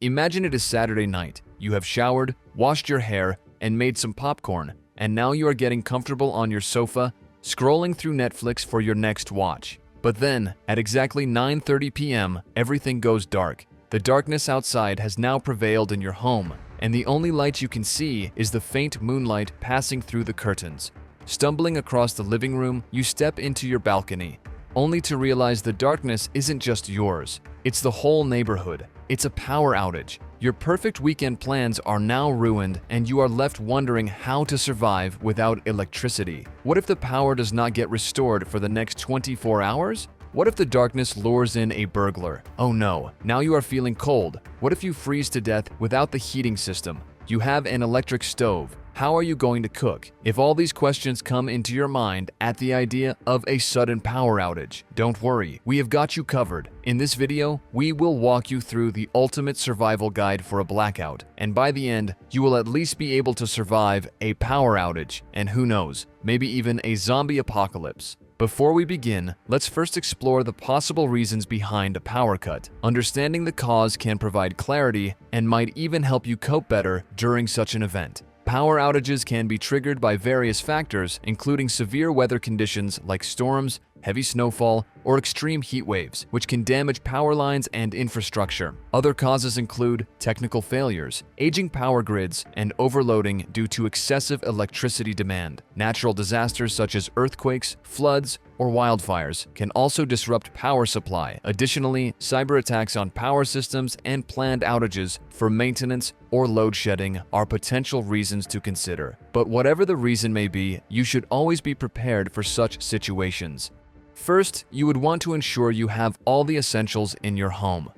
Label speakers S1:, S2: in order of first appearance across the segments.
S1: Imagine it is Saturday night. You have showered, washed your hair, and made some popcorn, and now you are getting comfortable on your sofa, scrolling through Netflix for your next watch. But then, at exactly 9:30 p.m., everything goes dark. The darkness outside has now prevailed in your home, and the only light you can see is the faint moonlight passing through the curtains. Stumbling across the living room, you step into your balcony, only to realize the darkness isn't just yours. It's the whole neighborhood. It's a power outage. Your perfect weekend plans are now ruined, and you are left wondering how to survive without electricity. What if the power does not get restored for the next 24 hours? What if the darkness lures in a burglar? Oh no, now you are feeling cold. What if you freeze to death without the heating system? You have an electric stove. How are you going to cook? If all these questions come into your mind at the idea of a sudden power outage, don't worry, we have got you covered. In this video, we will walk you through the ultimate survival guide for a blackout, and by the end, you will at least be able to survive a power outage, and who knows, maybe even a zombie apocalypse. Before we begin, let's first explore the possible reasons behind a power cut. Understanding the cause can provide clarity and might even help you cope better during such an event. Power outages can be triggered by various factors, including severe weather conditions like storms, heavy snowfall, or extreme heat waves, which can damage power lines and infrastructure. Other causes include technical failures, aging power grids, and overloading due to excessive electricity demand. Natural disasters such as earthquakes, floods, or wildfires can also disrupt power supply. Additionally, cyber attacks on power systems and planned outages for maintenance or load shedding are potential reasons to consider. But whatever the reason may be, you should always be prepared for such situations. First, you would want to ensure you have all the essentials in your home.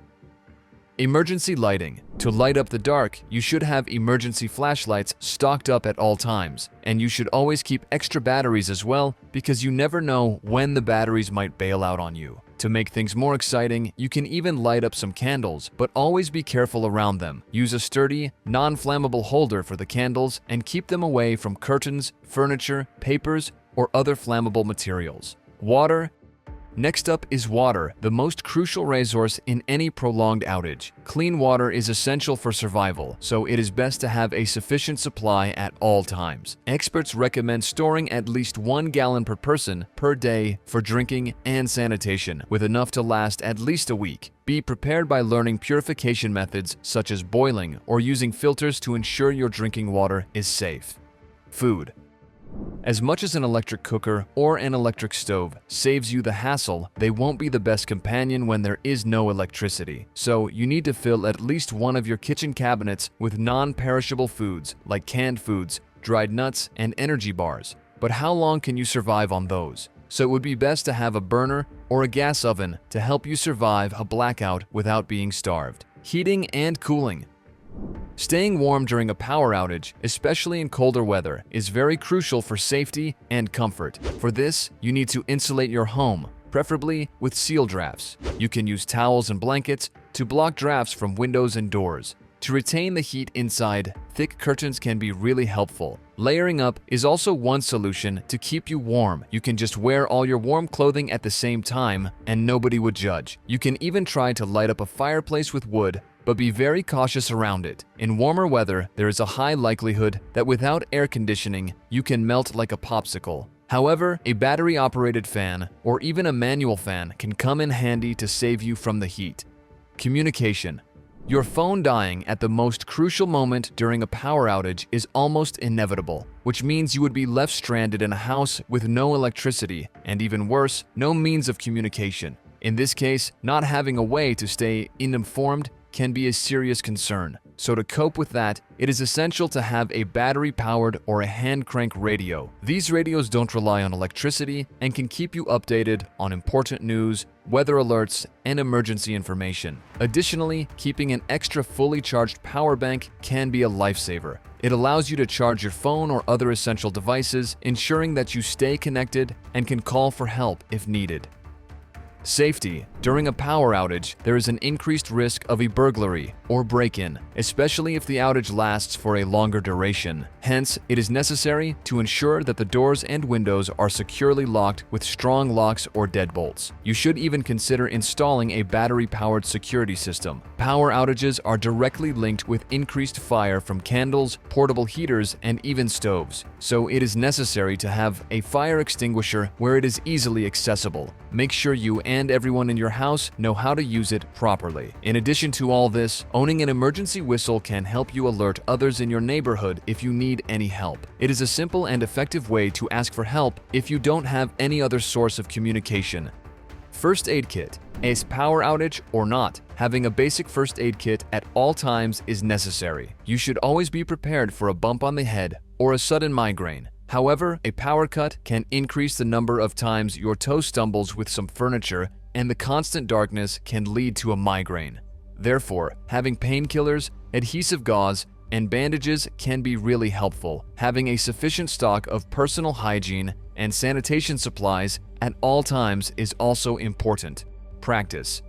S1: Emergency lighting. To light up the dark, you should have emergency flashlights stocked up at all times, and you should always keep extra batteries as well because you never know when the batteries might bail out on you. To make things more exciting, you can even light up some candles, but always be careful around them. Use a sturdy, non-flammable holder for the candles and keep them away from curtains, furniture, papers, or other flammable materials. Water. Next up is water, the most crucial resource in any prolonged outage. Clean water is essential for survival, so it is best to have a sufficient supply at all times. Experts recommend storing at least 1 gallon per person per day for drinking and sanitation, with enough to last at least a week. Be prepared by learning purification methods such as boiling or using filters to ensure your drinking water is safe. Food. As much as an electric cooker or an electric stove saves you the hassle, they won't be the best companion when there is no electricity. So you need to fill at least one of your kitchen cabinets with non-perishable foods like canned foods, dried nuts, and energy bars. But how long can you survive on those? So it would be best to have a burner or a gas oven to help you survive a blackout without being starved. Heating and cooling. Staying warm during a power outage, especially in colder weather, is very crucial for safety and comfort. For this, you need to insulate your home, preferably with seal drafts. You can use towels and blankets to block drafts from windows and doors. To retain the heat inside, thick curtains can be really helpful. Layering up is also one solution to keep you warm. You can just wear all your warm clothing at the same time and nobody would judge. You can even try to light up a fireplace with wood, but be very cautious around it. In warmer weather, there is a high likelihood that without air conditioning, you can melt like a popsicle. However, a battery-operated fan or even a manual fan can come in handy to save you from the heat. Communication. Your phone dying at the most crucial moment during a power outage is almost inevitable, which means you would be left stranded in a house with no electricity and, even worse, no means of communication. In this case, not having a way to stay informed can be a serious concern. So to cope with that, it is essential to have a battery-powered or a hand-crank radio. These radios don't rely on electricity and can keep you updated on important news, weather alerts, and emergency information. Additionally, keeping an extra fully charged power bank can be a lifesaver. It allows you to charge your phone or other essential devices, ensuring that you stay connected and can call for help if needed. Safety. During a power outage, there is an increased risk of a burglary or break-in, especially if the outage lasts for a longer duration. Hence, it is necessary to ensure that the doors and windows are securely locked with strong locks or deadbolts. You should even consider installing a battery-powered security system. Power outages are directly linked with increased fire from candles, portable heaters, and even stoves, so it is necessary to have a fire extinguisher where it is easily accessible. Make sure you and everyone in your house know how to use it properly. In addition to all this, owning an emergency whistle can help you alert others in your neighborhood if you need any help. It is a simple and effective way to ask for help if you don't have any other source of communication. First aid kit. Is power outage or not, having a basic first aid kit at all times is necessary. You should always be prepared for a bump on the head or a sudden migraine. However, a power cut can increase the number of times your toe stumbles with some furniture, and the constant darkness can lead to a migraine. Therefore, having painkillers, adhesive gauze, and bandages can be really helpful. Having a sufficient stock of personal hygiene and sanitation supplies at all times is also important. Practice.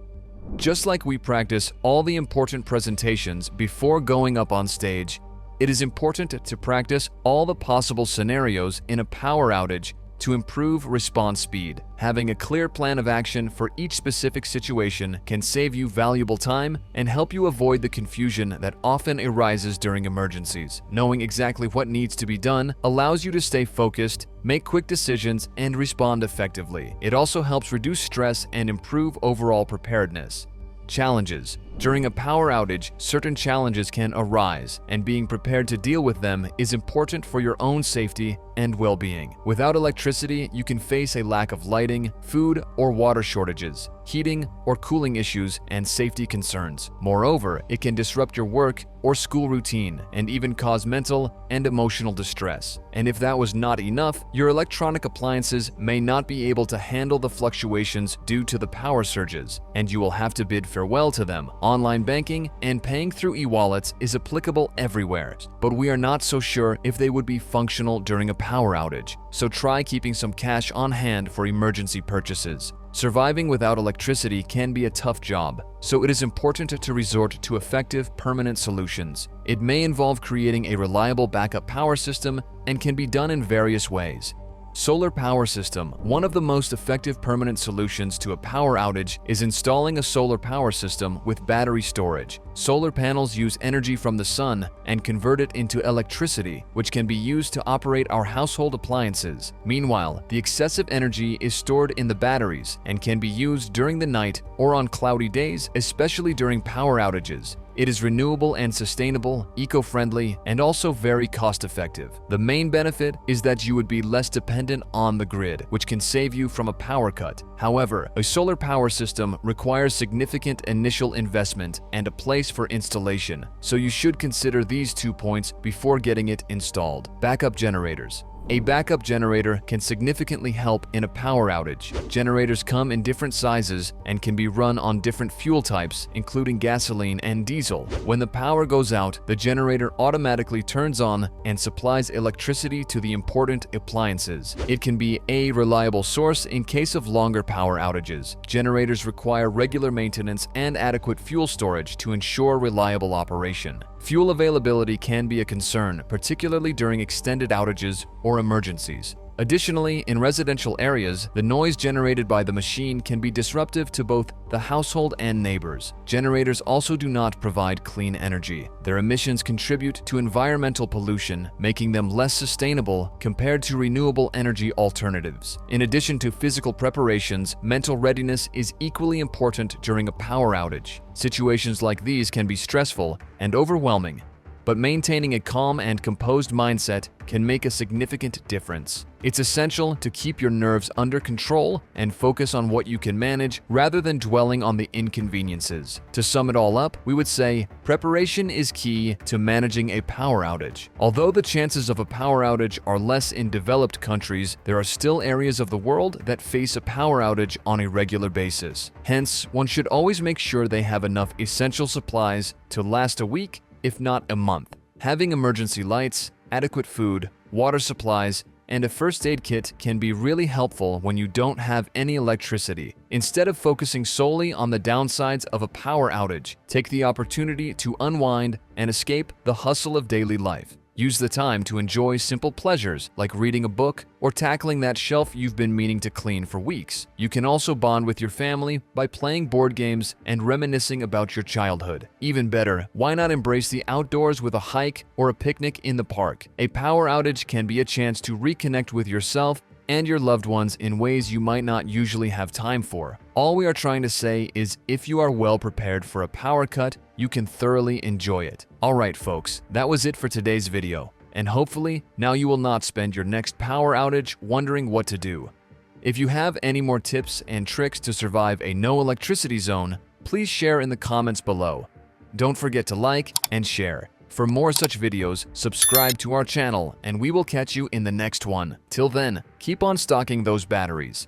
S1: Just like we practice all the important presentations before going up on stage, it is important to practice all the possible scenarios in a power outage to improve response speed. Having a clear plan of action for each specific situation can save you valuable time and help you avoid the confusion that often arises during emergencies. Knowing exactly what needs to be done allows you to stay focused, make quick decisions, and respond effectively. It also helps reduce stress and improve overall preparedness. Challenges. During a power outage, certain challenges can arise, and being prepared to deal with them is important for your own safety and well-being. Without electricity, you can face a lack of lighting, food or water shortages, heating or cooling issues, and safety concerns. Moreover, it can disrupt your work or school routine and even cause mental and emotional distress. And if that was not enough, your electronic appliances may not be able to handle the fluctuations due to the power surges, and you will have to bid farewell to them. Online banking and paying through e-wallets is applicable everywhere, but we are not so sure if they would be functional during a power outage, so try keeping some cash on hand for emergency purchases. Surviving without electricity can be a tough job, so it is important to resort to effective, permanent solutions. It may involve creating a reliable backup power system and can be done in various ways. Solar power system. One of the most effective permanent solutions to a power outage is installing a solar power system with battery storage. Solar panels use energy from the sun and convert it into electricity, which can be used to operate our household appliances. Meanwhile, the excessive energy is stored in the batteries and can be used during the night or on cloudy days, especially during power outages. It is renewable and sustainable, eco-friendly, and also very cost-effective. The main benefit is that you would be less dependent on the grid, which can save you from a power cut. However, a solar power system requires significant initial investment and a place for installation, so you should consider these 2 points before getting it installed. Backup generators. A backup generator can significantly help in a power outage. Generators come in different sizes and can be run on different fuel types, including gasoline and diesel. When the power goes out, the generator automatically turns on and supplies electricity to the important appliances. It can be a reliable source in case of longer power outages. Generators require regular maintenance and adequate fuel storage to ensure reliable operation. Fuel availability can be a concern, particularly during extended outages or emergencies. Additionally, in residential areas, the noise generated by the machine can be disruptive to both the household and neighbors. Generators also do not provide clean energy. Their emissions contribute to environmental pollution, making them less sustainable compared to renewable energy alternatives. In addition to physical preparations, mental readiness is equally important during a power outage. Situations like these can be stressful and overwhelming, but maintaining a calm and composed mindset can make a significant difference. It's essential to keep your nerves under control and focus on what you can manage rather than dwelling on the inconveniences. To sum it all up, we would say preparation is key to managing a power outage. Although the chances of a power outage are less in developed countries, there are still areas of the world that face a power outage on a regular basis. Hence, one should always make sure they have enough essential supplies to last a week, if not a month. Having emergency lights, adequate food, water supplies, and a first aid kit can be really helpful when you don't have any electricity. Instead of focusing solely on the downsides of a power outage, take the opportunity to unwind and escape the hustle of daily life. Use the time to enjoy simple pleasures like reading a book or tackling that shelf you've been meaning to clean for weeks. You can also bond with your family by playing board games and reminiscing about your childhood. Even better, why not embrace the outdoors with a hike or a picnic in the park? A power outage can be a chance to reconnect with yourself and your loved ones in ways you might not usually have time for. All we are trying to say is if you are well prepared for a power cut, you can thoroughly enjoy it. Alright folks, that was it for today's video, and hopefully now you will not spend your next power outage wondering what to do. If you have any more tips and tricks to survive a no electricity zone, please share in the comments below. Don't forget to like and share. For more such videos, subscribe to our channel and we will catch you in the next one. Till then, keep on stocking those batteries.